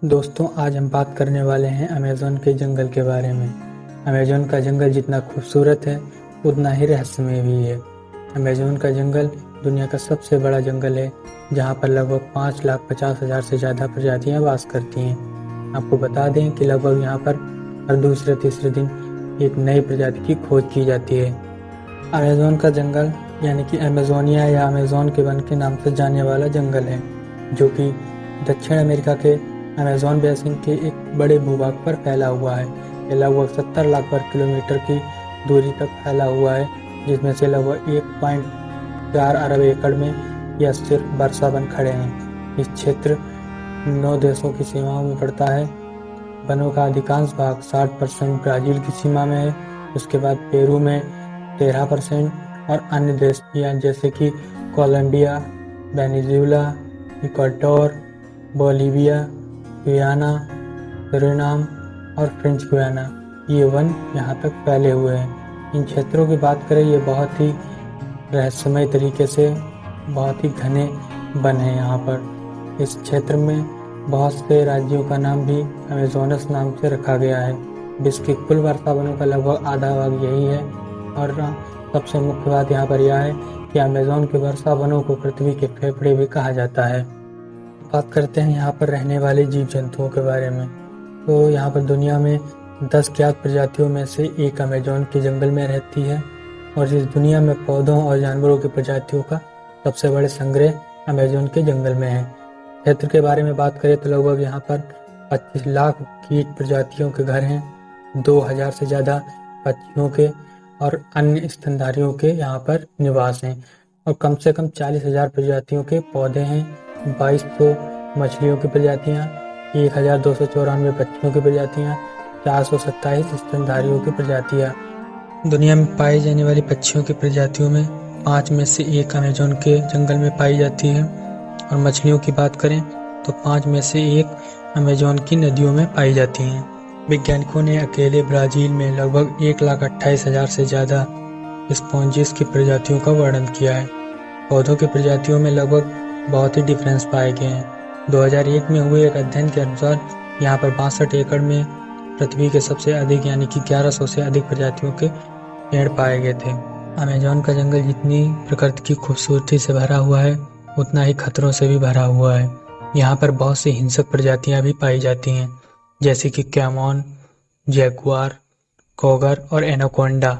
दोस्तों, आज हम बात करने वाले हैं अमेज़न के जंगल के बारे में। अमेज़न का जंगल जितना खूबसूरत है, उतना ही रहस्यमय भी है। अमेज़न का जंगल दुनिया का सबसे बड़ा जंगल है, जहाँ पर लगभग 5,50,000 से ज़्यादा प्रजातियाँ वास करती हैं। आपको बता दें कि लगभग यहाँ पर हर दूसरे तीसरे दिन एक नई प्रजाति की खोज की जाती है। अमेज़न का जंगल यानी कि अमेज़ोनिया या अमेज़न के वन के नाम से जाने वाला जंगल है, जो कि दक्षिण अमेरिका के अमेज़न बेसिन के एक बड़े भूभाग पर फैला हुआ है। यह लगभग 70 लाख वर्ग किलोमीटर की दूरी तक फैला हुआ है, जिसमें से लगभग 1.4 अरब एकड़ में यह सिर्फ वर्षा वन खड़े हैं। इस क्षेत्र 9 देशों की सीमाओं में पड़ता है। वनों का अधिकांश भाग 60% ब्राज़ील की सीमा में है। उसके बाद पेरू में 13% और अन्य देश जैसे कि Colombia, Venezuela, Ecuador, Bolivia, Guyana, Suriname और फ्रेंच गुयाना, ये वन यहाँ तक फैले हुए हैं। इन क्षेत्रों की बात करें, ये बहुत ही रहस्यमय तरीके से बहुत ही घने वन हैं यहाँ पर। इस क्षेत्र में बहुत से राज्यों का नाम भी अमेज़ोनस नाम से रखा गया है। विश्व की कुल वर्षा वनों का लगभग आधा भाग यही है। और सबसे मुख्य बात यहाँ पर यह है कि अमेज़न के वर्षा वनों को पृथ्वी के फेफड़े भी कहा जाता है। बात करते हैं यहाँ पर रहने वाले जीव जंतुओं के बारे में। तो यहाँ पर दुनिया में 10 ज्ञात प्रजातियों में से एक अमेज़न के जंगल में रहती है, और इस दुनिया में पौधों और जानवरों की प्रजातियों का सबसे बड़े संग्रह अमेज़न के जंगल में है। क्षेत्र के बारे में बात करें तो लगभग यहाँ पर 25 लाख कीट प्रजातियों के घर हैं, 2000 से ज़्यादा पक्षियों के और अन्य स्तनधारियों के यहाँ पर निवास हैं, और कम से कम 40,000 प्रजातियों के पौधे हैं, 2200 मछलियों की प्रजातियाँ, 1294 पक्षियों की प्रजातियाँ, 427 स्तनधारियों की प्रजातियाँ। दुनिया में पाई जाने वाली पक्षियों की प्रजातियों में 5 में से एक अमेज़न के जंगल में पाई जाती है, और मछलियों की बात करें तो 5 में से एक अमेज़न की नदियों में पाई जाती हैं। वैज्ञानिकों ने अकेले ब्राज़ील में लगभग 1,28,000 से ज़्यादा स्पॉन्जिस की प्रजातियों का वर्णन किया है। पौधों की प्रजातियों में लगभग बहुत ही डिफरेंस पाए गए हैं। 2001 में हुए एक अध्ययन के अनुसार यहाँ पर 62 एकड़ में पृथ्वी के सबसे अधिक यानी कि 1100 से अधिक प्रजातियों के पेड़ पाए गए थे। अमेज़न का जंगल जितनी प्रकृति की खूबसूरती से भरा हुआ है, उतना ही खतरों से भी भरा हुआ है। यहाँ पर बहुत सी हिंसक प्रजातियाँ भी पाई जाती हैं, जैसे कि कैमन, जैगुआर, कॉगर और एनाकोंडा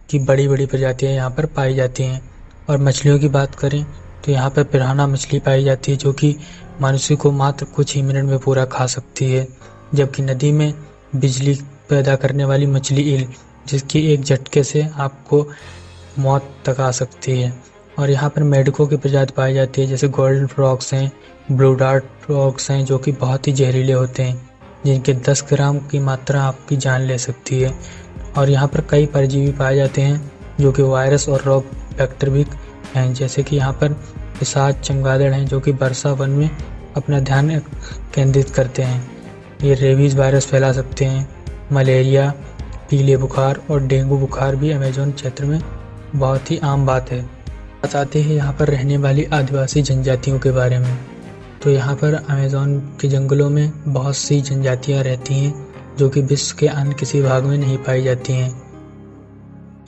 की बड़ी बड़ी प्रजातियाँ यहाँ पर पाई जाती हैं। और मछलियों की बात करें तो यहाँ पर पिरान्हा मछली पाई जाती है, जो कि मनुष्य को मात्र कुछ ही मिनट में पूरा खा सकती है। जबकि नदी में बिजली पैदा करने वाली मछली ईल, जिसकी एक झटके से आपको मौत तक आ सकती है। और यहाँ पर मेढकों की प्रजाति पाई जाती है, जैसे गोल्डन फ्रॉग्स हैं, ब्लू डार्ट फ्रॉग्स हैं, जो कि बहुत ही जहरीले होते हैं, जिनके 10 ग्राम की मात्रा आपकी जान ले सकती है। और यहाँ पर कई परजीवी पाए जाते हैं, जो कि वायरस और रोग वेक्टर भी हैं, जैसे कि यहाँ पर पिशाच चमगादड़ हैं, जो कि वर्षा वन में अपना ध्यान केंद्रित करते हैं। ये रेबीज वायरस फैला सकते हैं। मलेरिया, पीले बुखार और डेंगू बुखार भी अमेज़न क्षेत्र में बहुत ही आम बात है। बताते हैं यहाँ पर रहने वाली आदिवासी जनजातियों के बारे में। तो यहाँ पर अमेज़न के जंगलों में बहुत सी जनजातियाँ रहती हैं, जो कि विश्व के अन्य किसी भाग में नहीं पाई जाती हैं।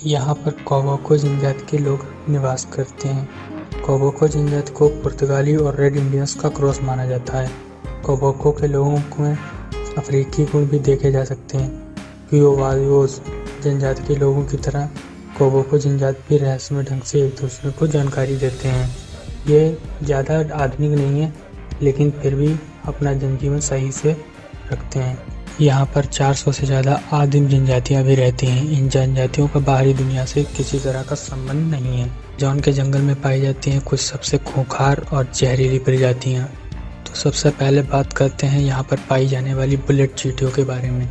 यहाँ पर कोबोको जनजाति के लोग निवास करते हैं। कोबोको जनजाति को पुर्तगाली और रेड इंडियंस का क्रॉस माना जाता है। कोबोको के लोगों में अफ्रीकी गुण भी देखे जा सकते हैं। क्यूवायोस जनजाति के लोगों की तरह कोबोको जनजाति भी रहस्यमय ढंग से एक दूसरे को जानकारी देते हैं। ये ज़्यादा आधुनिक नहीं है, लेकिन फिर भी अपना जनजीवन सही से रखते हैं। यहाँ पर 400 से ज़्यादा आदिम जनजातियाँ भी रहती हैं। इन जनजातियों का बाहरी दुनिया से किसी तरह का संबंध नहीं है। अमेज़न के जंगल में पाई जाती हैं कुछ सबसे खूंखार और जहरीली प्रजातियाँ। तो सबसे पहले बात करते हैं यहाँ पर पाई जाने वाली बुलेट चींटियों के बारे में।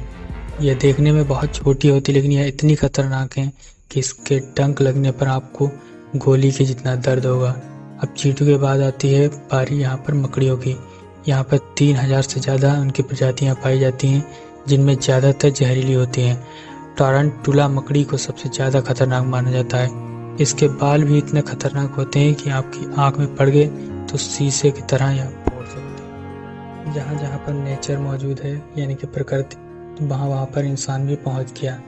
यह देखने में बहुत छोटी होती, लेकिन यह इतनी खतरनाक है कि इसके डंक लगने पर आपको गोली के जितना दर्द होगा। अब चींटियों के बाद आती है बारी यहाँ पर मकड़ियों की। यहाँ पर 3000 से ज़्यादा उनकी प्रजातियाँ पाई जाती हैं, जिनमें ज़्यादातर जहरीली होती हैं। टारंटुला मकड़ी को सबसे ज़्यादा खतरनाक माना जाता है। इसके बाल भी इतने खतरनाक होते हैं कि आपकी आँख में पड़ गए तो शीशे की तरह यह फोड़ सकते हैं। जहाँ जहाँ पर नेचर मौजूद है यानी कि प्रकृति, तो वहाँ वहाँ पर इंसान भी पहुँच गया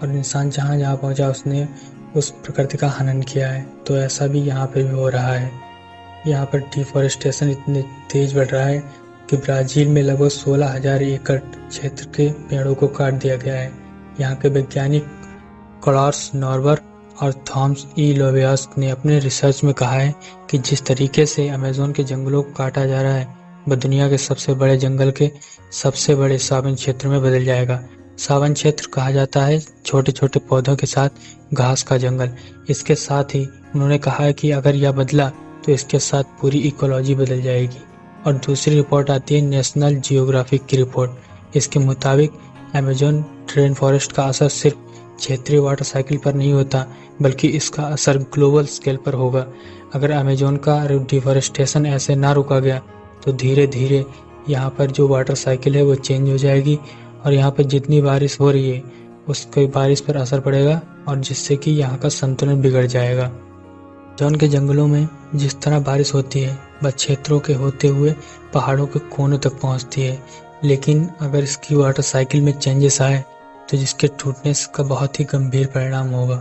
और इंसान जहाँ जहाँ पहुँचा उसने उस प्रकृति का हनन किया है। तो ऐसा भी यहाँ पे भी हो रहा है। यहाँ पर डिफॉरेस्टेशन इतने तेज बढ़ रहा है कि ब्राज़ील में लगभग 16,000 एकड़ क्षेत्र के पेड़ों को काट दिया गया है। यहाँ के वैज्ञानिक कार्लोस नॉर्बर और थॉमस ई लोवेस ने अपने रिसर्च में कहा है कि जिस तरीके से अमेज़न के जंगलों को काटा जा रहा है वह दुनिया के सबसे बड़े जंगल के सबसे बड़े सावन क्षेत्र में बदल जाएगा। सावन क्षेत्र कहा जाता है छोटे छोटे पौधों के साथ घास का जंगल। इसके साथ ही उन्होंने कहा है कि अगर यह बदला तो इसके साथ पूरी इकोलॉजी बदल जाएगी। और दूसरी रिपोर्ट आती है नेशनल जियोग्राफिक की रिपोर्ट। इसके मुताबिक अमेज़न रेन फॉरेस्ट का असर सिर्फ क्षेत्रीय वाटर साइकिल पर नहीं होता बल्कि इसका असर ग्लोबल स्केल पर होगा। अगर अमेज़न का डिफॉरेस्टेशन ऐसे ना रोका गया तो धीरे धीरे यहाँ पर जो वाटर साइकिल है वो चेंज हो जाएगी और यहाँ पर जितनी बारिश हो रही है उसके बारिश पर असर पड़ेगा और जिससे कि यहाँ का संतुलन बिगड़ जाएगा। अमेज़न के जंगलों में जिस तरह बारिश होती है वह क्षेत्रों के होते हुए पहाड़ों के कोनों तक पहुँचती है, लेकिन अगर इसकी वाटर साइकिल में चेंजेस आए तो जिसके टूटने का बहुत ही गंभीर परिणाम होगा।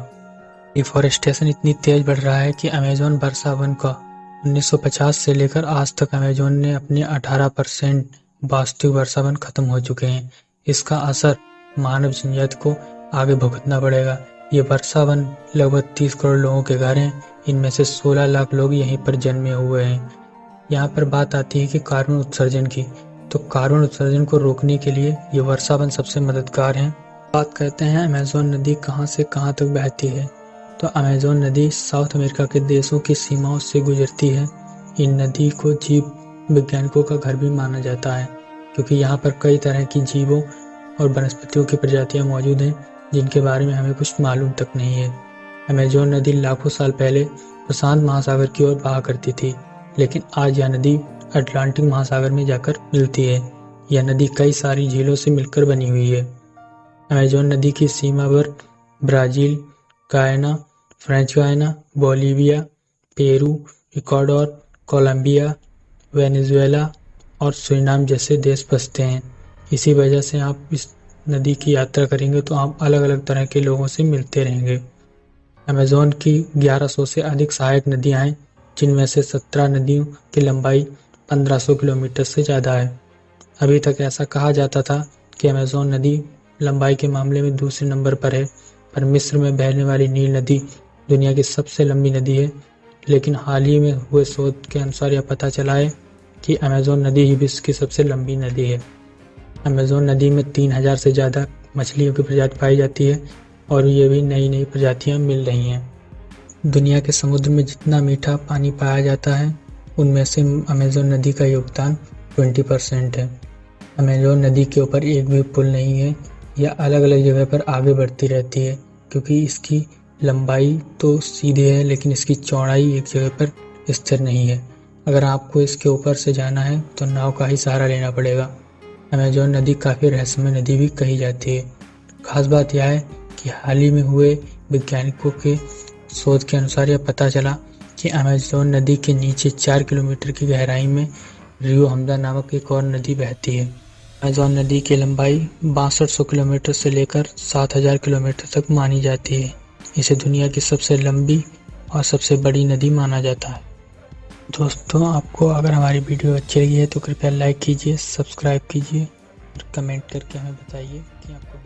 डिफॉरेस्टेशन इतनी तेज बढ़ रहा है कि अमेज़न वर्षा वन का 1950 से लेकर आज तक अमेज़न ने अपने 18% वास्तविक वर्षा वन खत्म हो चुके हैं। इसका असर मानव जनजाति को आगे भुगतना पड़ेगा। ये वर्षा वन लगभग 30 करोड़ लोगों के घर हैं, इनमें से 16 लाख लोग यहीं पर जन्मे हुए हैं। यहाँ पर बात आती है कि कार्बन उत्सर्जन की, तो कार्बन उत्सर्जन को रोकने के लिए ये वर्षा वन सबसे मददगार हैं। बात करते हैं अमेज़न नदी कहाँ से कहाँ तक बहती है। तो अमेज़न नदी साउथ अमेरिका के देशों की सीमाओं से गुजरती है। इन नदी को जीव वैज्ञानिकों का घर भी माना जाता है क्योंकि यहाँ पर कई तरह की जीवों और वनस्पतियों की प्रजातियाँ मौजूद हैं जिनके बारे में हमें कुछ मालूम तक नहीं है। अमेज़न नदी लाखों साल पहले प्रशांत महासागर की ओर बहा करती थी, लेकिन आज यह नदी अटलांटिक महासागर में जाकर मिलती है। यह नदी कई सारी झीलों से मिलकर बनी हुई है। अमेज़न नदी की सीमा पर Brazil, Guyana, French Guiana, Bolivia, Peru, Ecuador, Colombia, Venezuela और सूरिनाम जैसे देश बसते हैं। इसी वजह से आप इस नदी की यात्रा करेंगे तो आप अलग अलग तरह के लोगों से मिलते रहेंगे। अमेज़न की 1100 से अधिक सहायक नदियाँ हैं, जिनमें से 17 नदियों की लंबाई 1500 किलोमीटर से ज़्यादा है। अभी तक ऐसा कहा जाता था कि अमेज़न नदी लंबाई के मामले में दूसरे नंबर पर है, पर मिस्र में बहने वाली नील नदी दुनिया की सबसे लंबी नदी है। लेकिन हाल ही में हुए शोध के अनुसार यह पता चला है कि अमेज़न नदी ही विश्व की सबसे लंबी नदी है। अमेज़न नदी में 3000 से ज़्यादा मछलियों की प्रजाति पाई जाती है और ये भी नई नई प्रजातियाँ मिल रही हैं। दुनिया के समुद्र में जितना मीठा पानी पाया जाता है उनमें से अमेज़न नदी का योगदान 20% है। अमेज़न नदी के ऊपर एक भी पुल नहीं है, यह अलग अलग जगह पर आगे बढ़ती रहती है क्योंकि इसकी लंबाई तो सीधे है लेकिन इसकी चौड़ाई एक जगह पर स्थिर नहीं है। अगर आपको इसके ऊपर से जाना है तो नाव का ही सहारा लेना पड़ेगा। अमेज़न नदी काफ़ी रहस्यमय नदी भी कही जाती है। खास बात यह है कि हाल ही में हुए वैज्ञानिकों के शोध के अनुसार यह पता चला कि अमेज़न नदी के नीचे 4 किलोमीटर की गहराई में रियो हमजा नामक एक और नदी बहती है। अमेज़न नदी की लंबाई 6200 किलोमीटर से लेकर 7000 किलोमीटर तक मानी जाती है। इसे दुनिया की सबसे लंबी और सबसे बड़ी नदी माना जाता है। दोस्तों, आपको अगर हमारी वीडियो अच्छी लगी है तो कृपया लाइक कीजिए, सब्सक्राइब कीजिए और कमेंट करके हमें बताइए कि आपको